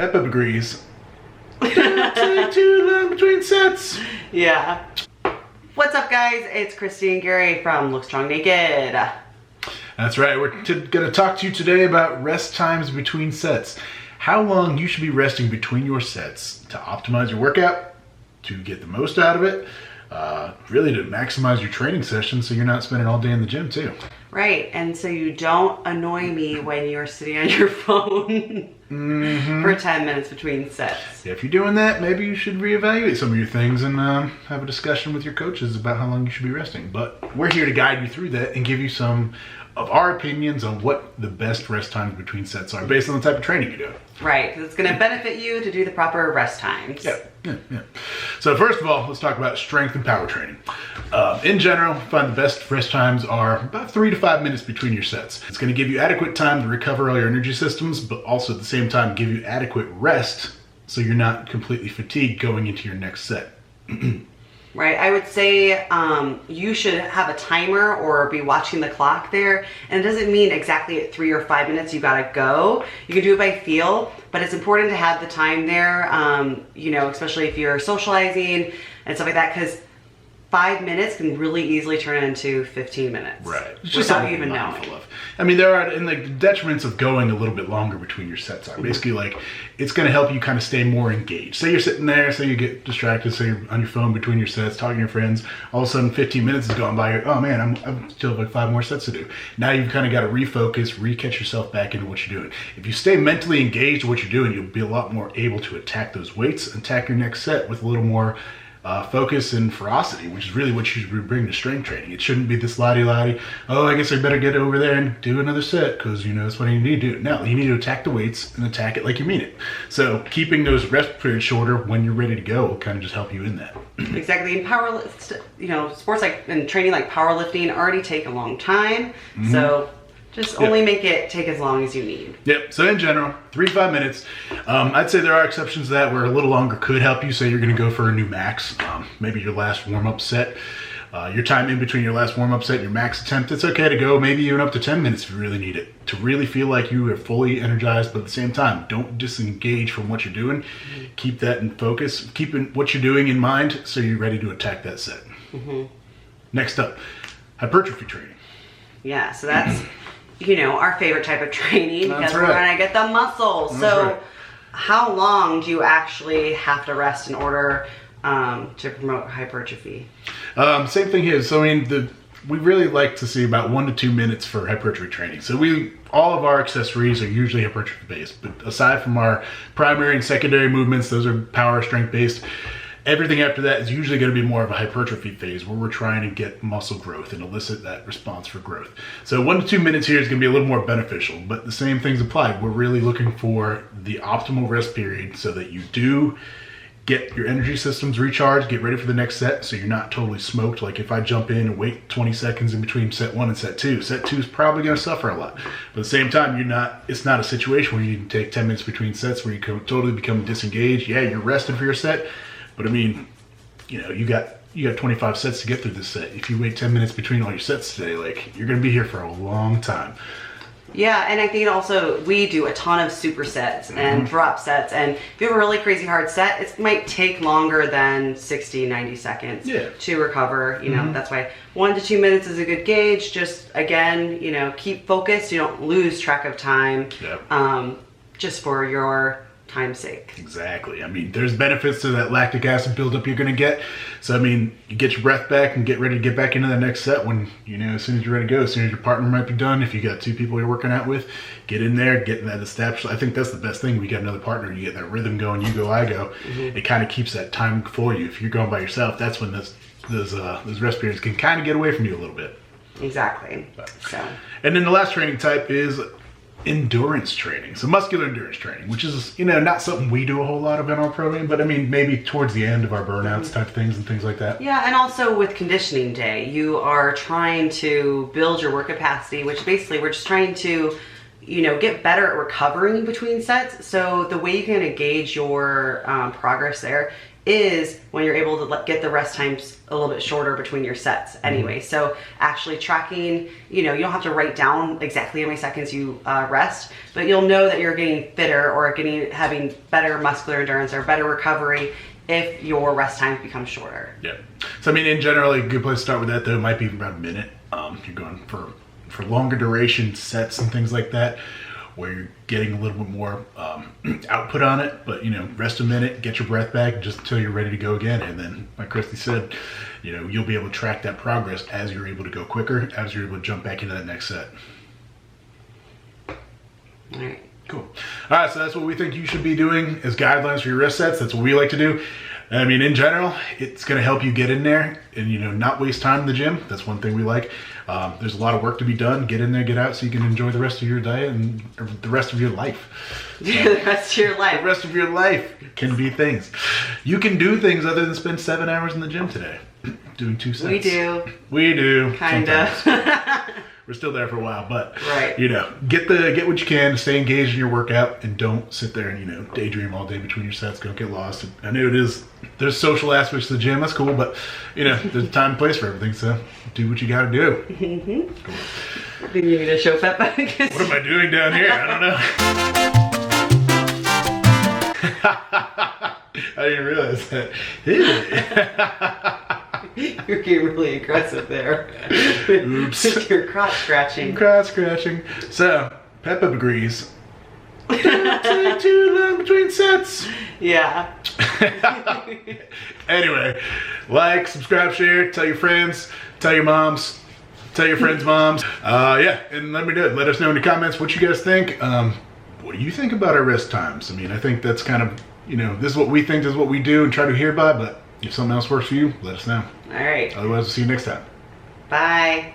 Peppa agrees. Don't take too long between sets. Yeah. What's up, guys? It's Christy and Gary from Look Strong Naked. That's right. We're going to talk to you today about rest times between sets. How long you should be resting between your sets to optimize your workout, to get the most out of it, really to maximize your training session so you're not spending all day in the gym too. Right, and so you don't annoy me when you're sitting on your phone for 10 minutes between sets. Yeah, if you're doing that, maybe you should reevaluate some of your things and have a discussion with your coaches about how long you should be resting. But we're here to guide you through that and give you some of our opinions on what the best rest times between sets are based on the type of training you're doing. Right, because it's going to benefit you to do the proper rest times. Yeah. So first of all, let's talk about strength and power training. In general, I find the best rest times are about 3 to 5 minutes between your sets. It's going to give you adequate time to recover all your energy systems, but also at the same time give you adequate rest so you're not completely fatigued going into your next set. Right, I would say you should have a timer or be watching the clock there. And it doesn't mean exactly at 3 or 5 minutes you gotta go. You can do it by feel, but it's important to have the time there, you know, especially if you're socializing and stuff like that, because 5 minutes can really easily turn into 15 minutes. Right. It's just without you even knowing. I mean, there are, and the detriments of going a little bit longer between your sets are basically like, it's going to help you kind of stay more engaged. Say you're sitting there, say you get distracted, say you're on your phone between your sets, talking to your friends, all of a sudden 15 minutes is going by, you're, oh man, I'm still have like 5 more sets to do. Now you've kind of got to refocus, re-catch yourself back into what you're doing. If you stay mentally engaged in what you're doing, you'll be a lot more able to attack those weights, attack your next set with a little more focus and ferocity, which is really what you should bring to strength training. It shouldn't be this lottie-lottie, oh, I guess I better get over there and do another set because, you know, that's what I need to do. No, you need to attack the weights and attack it like you mean it. So keeping those rest periods shorter when you're ready to go will kind of just help you in that. Exactly. And you know, sports like and training like powerlifting already take a long time. So just only make it take as long as you need. Yep. So in general, 3 to 5 minutes. I'd say there are exceptions to that where a little longer could help you. Say you're going to go for a new max, maybe your last warm-up set. Your time in between your last warm-up set and your max attempt, it's okay to go maybe even up to 10 minutes if you really need it. To really feel like you are fully energized, but at the same time, don't disengage from what you're doing. Keep that in focus. Keep what you're doing in mind so you're ready to attack that set. Next up, hypertrophy training. Yeah, so that's... you know, our favorite type of training because we're right. gonna get the muscle. That's so right. How long do you actually have to rest in order to promote hypertrophy? Same thing here. So I mean, we really like to see about 1 to 2 minutes for hypertrophy training. So all of our accessories are usually hypertrophy based, but aside from our primary and secondary movements, those are power strength based. Everything after that is usually going to be more of a hypertrophy phase where we're trying to get muscle growth and elicit that response for growth. So 1 to 2 minutes here is going to be a little more beneficial, but the same things apply. We're really looking for the optimal rest period so that you do get your energy systems recharged, get ready for the next set so you're not totally smoked. Like if I jump in and wait 20 seconds in between set 1 and set 2 is probably going to suffer a lot. But at the same time, it's not a situation where you can take 10 minutes between sets where you can totally become disengaged. Yeah, you're resting for your set. But I mean, you know, you got 25 sets to get through this set. If you wait 10 minutes between all your sets today, like you're going to be here for a long time. Yeah, and I think also we do a ton of supersets and drop sets. And if you have a really crazy hard set, it might take longer than 60, 90 seconds to recover. You know, that's why 1 to 2 minutes is a good gauge. Just again, you know, keep focused. You don't lose track of time just for your time's sake. Exactly. I mean, there's benefits to that lactic acid buildup you're going to get. So, I mean, you get your breath back and get ready to get back into the next set when, you know, as soon as you're ready to go, as soon as your partner might be done. If you got 2 people you're working out with, get in there, get that established. I think that's the best thing. We got another partner, you get that rhythm going, you go, I go. It kind of keeps that time for you. If you're going by yourself, that's when those rest periods can kind of get away from you a little bit. Exactly. And then the last training type is endurance training. So muscular endurance training, which is, you know, not something we do a whole lot of in our program, but I mean, maybe towards the end of our burnouts type things and things like that. Yeah, and also with conditioning day, you are trying to build your work capacity, which basically we're just trying to, you know, get better at recovering between sets. So the way you can gauge your progress there is when you're able to get the rest times a little bit shorter between your sets anyway. So actually tracking, you know, you don't have to write down exactly how many seconds you rest, but you'll know that you're getting fitter or having better muscular endurance or better recovery if your rest times become shorter. Yeah. So I mean, in general, a good place to start with that though might be about a minute. You're going for longer duration sets and things like that, where you're getting a little bit more output on it, but you know, rest a minute, get your breath back just until you're ready to go again. And then, like Christy said, you know, you'll be able to track that progress as you're able to go quicker, as you're able to jump back into that next set. All right. Cool. All right, so that's what we think you should be doing as guidelines for your rest sets. That's what we like to do. I mean, in general, it's going to help you get in there and, you know, not waste time in the gym. That's one thing we like. There's a lot of work to be done. Get in there, get out, so you can enjoy the rest of your diet and the rest of your life. So, the rest of your life. The rest of your life can be things. You can do things other than spend 7 hours in the gym today doing 2 sets. We do. We do. Kind of. We're still there for a while, but right. You know, get what you can, stay engaged in your workout, and don't sit there and, you know, daydream all day between your sets. Don't get lost. I know there's social aspects to the gym, that's cool, but you know, there's a time and place for everything, so do what you gotta do. Mm-hmm. Cool. Then you need to show Peppa. What am I doing down here? I don't know. I didn't realize that. You're getting really aggressive there. Oops. You're crotch scratching. Crotch scratching. So, Peppa agrees. Don't take too long between sets. Yeah. Anyway, like, subscribe, share, tell your friends, tell your moms, tell your friends' moms. Yeah, and let us know in the comments what you guys think. What do you think about our rest times? I mean, I think that's kind of, you know, this is what we think, this is what we do and try to adhere by, but if something else works for you, let us know. All right. Otherwise, we'll see you next time. Bye.